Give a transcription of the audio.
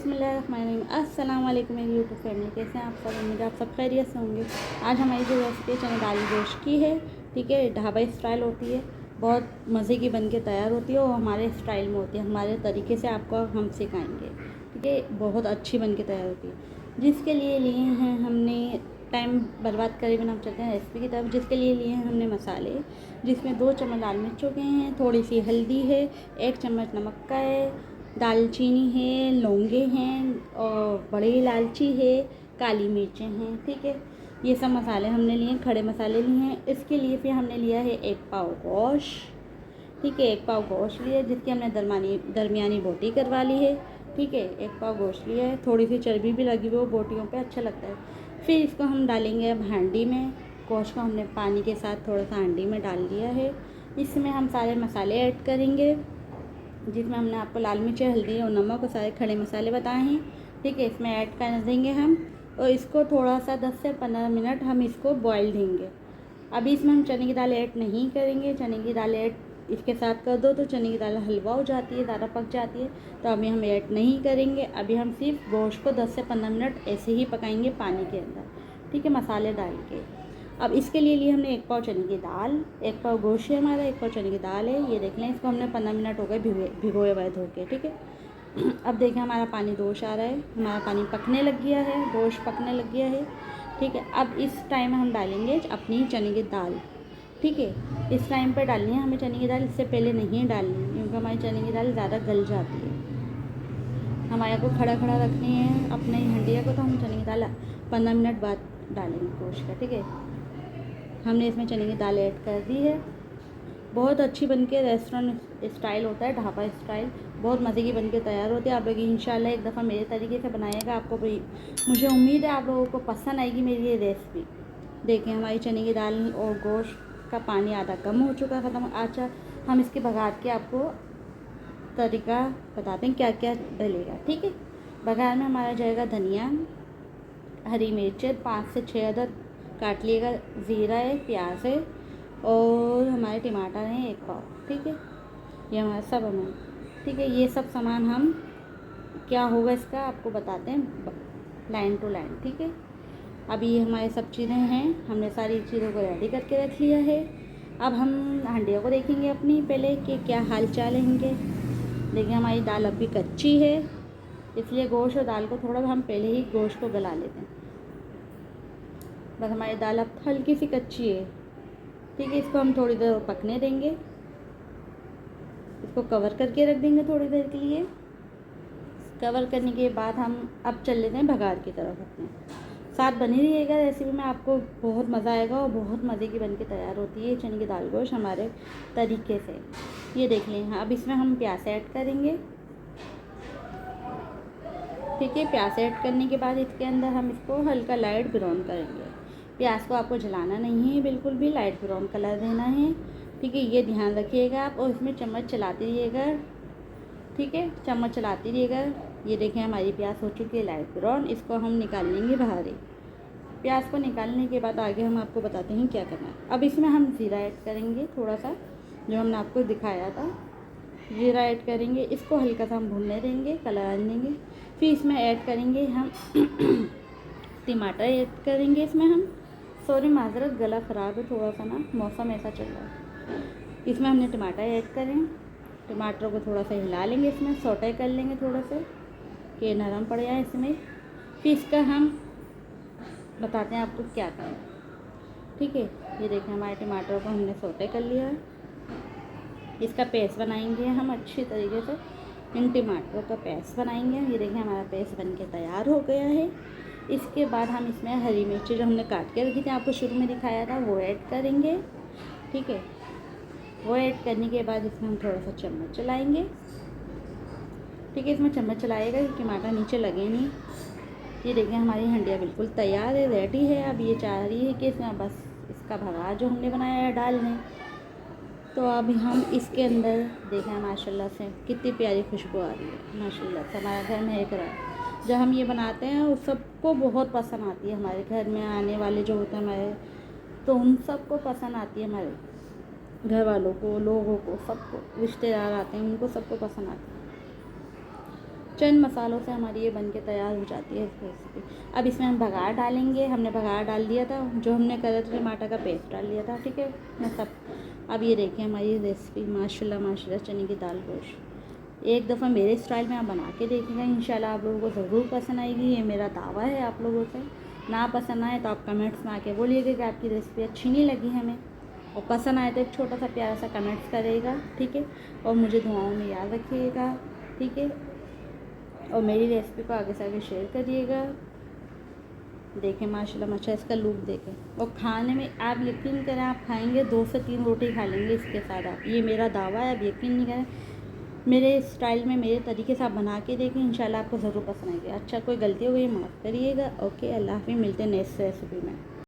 बिस्मिल्लाहिर्रहमानिर्रहीम। अस्सलाम वालेकुम मेरी यूट्यूब फैमिली, कैसे हैं आप सब? उम्मीद है आप सब खैरियत से होंगे। आज हमारी जो रेसिपी चने दाल गोश्त की है, ठीक है, ढाबा स्टाइल होती है, बहुत मज़े की बन के तैयार होती है और हमारे स्टाइल में होती है, हमारे तरीके से आपको हम सिखाएंगे, ठीक है। बहुत अच्छी बन के तैयार होती है। जिसके लिए लिए हैं हमने, टाइम बर्बाद करे बिना हम चलते हैं रेसिपी की तरफ। जिसके लिए लिए हैं हमने मसाले, जिसमें 2 चम्मच लाल मिर्चों के हैं, थोड़ी सी हल्दी है, 1 चम्मच नमक का है, दालचीनी है, लौंगे हैं और बड़ी इलायची है, काली मिर्चें हैं, ठीक है। ये सब मसाले हमने लिए, खड़े मसाले लिए हैं। इसके लिए फिर हमने लिया है 1 पाव गोश्त, ठीक है, 1 पाव गोश्त लिया जिसकी हमने दरमियानी बोटी करवा ली है, ठीक है। 1 पाव गोश्त लिया है, थोड़ी सी चर्बी भी लगी हुई, वो बोटियों पे अच्छा लगता है। फिर इसको हम डालेंगे अब हांडी में। गोश्त को हमने पानी के साथ थोड़ा सा हांडी में डाल दिया है। इसमें हम सारे मसाले ऐड करेंगे, जिसमें हमने आपको लाल मिर्च, हल्दी और नमक और सारे खड़े मसाले बताए हैं, ठीक है। इसमें ऐड कर देंगे हम और इसको थोड़ा सा 10 से 15 मिनट हम इसको बॉईल देंगे। अभी इसमें हम चने की दाल ऐड नहीं करेंगे। चने की दाल ऐड इसके साथ कर दो तो चने की दाल हलवा हो जाती है, ज़्यादा पक जाती है, तो अभी हम ऐड नहीं करेंगे। अभी हम सिर्फ गोश्त को 10 से 15 मिनट ऐसे ही पकाएंगे पानी के अंदर, ठीक है, मसाले डाल के। अब इसके लिए हमने 1 पाव चने की दाल, 1 पाव गोश्त है हमारा, 1 पाव चने की दाल है, ये देख लें। इसको हमने 15 मिनट हो गए भिगोए हुए धो के, ठीक है। अब देखें हमारा पानी दोश आ रहा है, हमारा पानी पकने लग गया है, गोश्त पकने लग गया है, ठीक है। अब इस टाइम में हम डालेंगे अपनी चने की दाल, ठीक है। इस टाइम पर डालनी है हमें चने की दाल, इससे पहले नहीं डालनी है क्योंकि हमारी चने की दाल ज़्यादा गल जाती है। हमारे को खड़ा खड़ा रखनी है अपने हंडिया को, तो हम चने की दाल 15 मिनट बाद डालेंगे गोश्त का, ठीक है। हमने इसमें चने की दाल ऐड कर दी है। बहुत अच्छी बनके रेस्टोरेंट स्टाइल होता है, ढाबा स्टाइल, बहुत मज़े की बनके तैयार होती है। आप लोग इंशाल्लाह एक दफ़ा मेरे तरीके से बनाइएगा, आपको भी मुझे उम्मीद है आप लोगों को पसंद आएगी मेरी ये रेसिपी। देखिए हमारी चने की दाल और गोश्त का पानी आधा कम हो चुका ख़त्म। अच्छा, हम इसके बघार के आपको तरीका बताते हैं क्या क्या डलेगा, ठीक है। बघार में हमारा जाएगा धनिया, हरी मिर्चें 5 से 6 अदद काट लिएगा, ज़ीरा है, प्याज है और हमारे टमाटर हैं 1 पाव, ठीक है। ये हमारा सब हमें, ठीक है। ये सब सामान हम क्या होगा इसका आपको बताते हैं लाइन टू लाइन, ठीक है। अभी ये हमारे सब चीज़ें हैं, हमने सारी चीज़ों को रेडी करके रख लिया है। अब हम हंडियों को देखेंगे अपनी पहले कि क्या हाल चाल है इनके। देखिए हमारी दाल अभी कच्ची है, इसलिए गोश्त और दाल को थोड़ा हम पहले ही गोश्त को गला लेते हैं। बस हमारी दाल अब हल्की सी कच्ची है, ठीक है। इसको हम थोड़ी देर पकने देंगे, इसको कवर करके रख देंगे थोड़ी देर के लिए। कवर करने के बाद हम अब चल लेते हैं भगार की तरफ अपने साथ। बनी रहिएगा रेसिपी में, आपको बहुत मज़ा आएगा और बहुत मज़े की बनके तैयार होती है चने की दाल गोश्त हमारे तरीके से। ये देख लें। अब इसमें हम प्याज ऐड करेंगे, ठीक है। प्याज ऐड करने के बाद इसके अंदर हम इसको हल्का लाइट ब्राउन करेंगे। प्याज को आपको जलाना नहीं है, बिल्कुल भी लाइट ब्राउन कलर देना है, ठीक है। ये ध्यान रखिएगा आप, और इसमें चम्मच चलाते रहिएगा, ठीक है, चम्मच चलाते रहिएगा। ये देखें हमारी प्याज हो चुकी है लाइट ब्राउन, इसको हम निकाल लेंगे बाहर। प्याज को निकालने के बाद आगे हम आपको बताते हैं क्या करना है। अब इसमें हम ज़ीरा ऐड करेंगे, थोड़ा सा जो हमने आपको दिखाया था, ज़ीरा ऐड करेंगे। इसको हल्का सा हम भूनने देंगे, कलर आने देंगे। फिर इसमें ऐड करेंगे हम टमाटर ऐड करेंगे इसमें हम। सॉरी माजरत, गला ख़राब है थोड़ा सा ना, मौसम ऐसा चल रहा है। इसमें हमने टमाटर ऐड करें, टमाटर को थोड़ा सा हिला लेंगे, इसमें सौटे कर लेंगे थोड़ा सा कि नरम पड़ जाए इसमें। फिर इसका हम बताते हैं आपको क्या करना, ठीक है। ये देखें हमारे टमाटर को हमने सौटे कर लिया। इसका पेस्ट बनाएंगे हम अच्छी तरीके से, इन टमाटरों का पेस्ट बनाएंगे। ये देखें हमारा पेस्ट बन के तैयार हो गया है। इसके बाद हम इसमें हरी मिर्ची जो हमने काट के रखी थी, आपको शुरू में दिखाया था, वो ऐड करेंगे, ठीक है। वो ऐड करने के बाद इसमें हम थोड़ा सा चम्मच चलाएंगे, ठीक है। इसमें चम्मच चलाएगा कि टमाटर नीचे लगे नहीं। ये देखें हमारी हंडिया बिल्कुल तैयार है, रेडी है। अब ये चाह रही है कि इसमें बस इसका भगार जो हमने बनाया है डाल दें। तो अभी हम इसके अंदर देखें माशाल्लाह से कितनी प्यारी खुशबू आ रही है, माशाल्लाह से हमारा घर महक रहा है। जब हम ये बनाते हैं उस सबको बहुत पसंद आती है, हमारे घर में आने वाले जो होते हैं हमारे, तो उन सबको पसंद आती है, हमारे घर वालों को, लोगों को, सबको, रिश्तेदार आते हैं उनको सबको पसंद आती है। चंद मसालों से हमारी ये बन के तैयार हो जाती है रेसिपी। अब इसमें हम बघार डालेंगे। हमने बघार डाल दिया था, जो हमने करा था टमाटर का पेस्ट डाल दिया था, ठीक है मैं सब। अब ये देखिए हमारी रेसिपी माशाल्लाह माशाल्लाह चने की दाल गोश्त। एक दफ़ा मेरे स्टाइल में आप बना के देखिएगा, इंशाल्लाह आप लोगों को ज़रूर पसंद आएगी। ये मेरा दावा है आप लोगों से। ना पसंद आए तो आप कमेंट्स में आके बोलिएगा कि आपकी रेसिपी अच्छी नहीं लगी हमें, और पसंद आए तो एक छोटा सा प्यारा सा कमेंट्स करेगा, ठीक है। और मुझे दुआओं में याद रखिएगा, ठीक है। और मेरी रेसिपी को आगे से आगे शेयर करिएगा। देखें माशाल्लाह माशाल्लाह इसका लुक देखें। और खाने में आप यकीन करें, आप खाएंगे 2 से 3 रोटी खा लेंगे इसके साथ आप। ये मेरा दावा है, आप यकीन नहीं करें। मेरे स्टाइल में मेरे तरीके से आप बना के देखें, इंशाल्लाह आपको ज़रूर पसंद आएगी। अच्छा कोई गलती हो गई माफ़ करिएगा। ओके, अल्लाह हाफ़िज़, मिलते हैं नेक्स्ट रेसिपी में।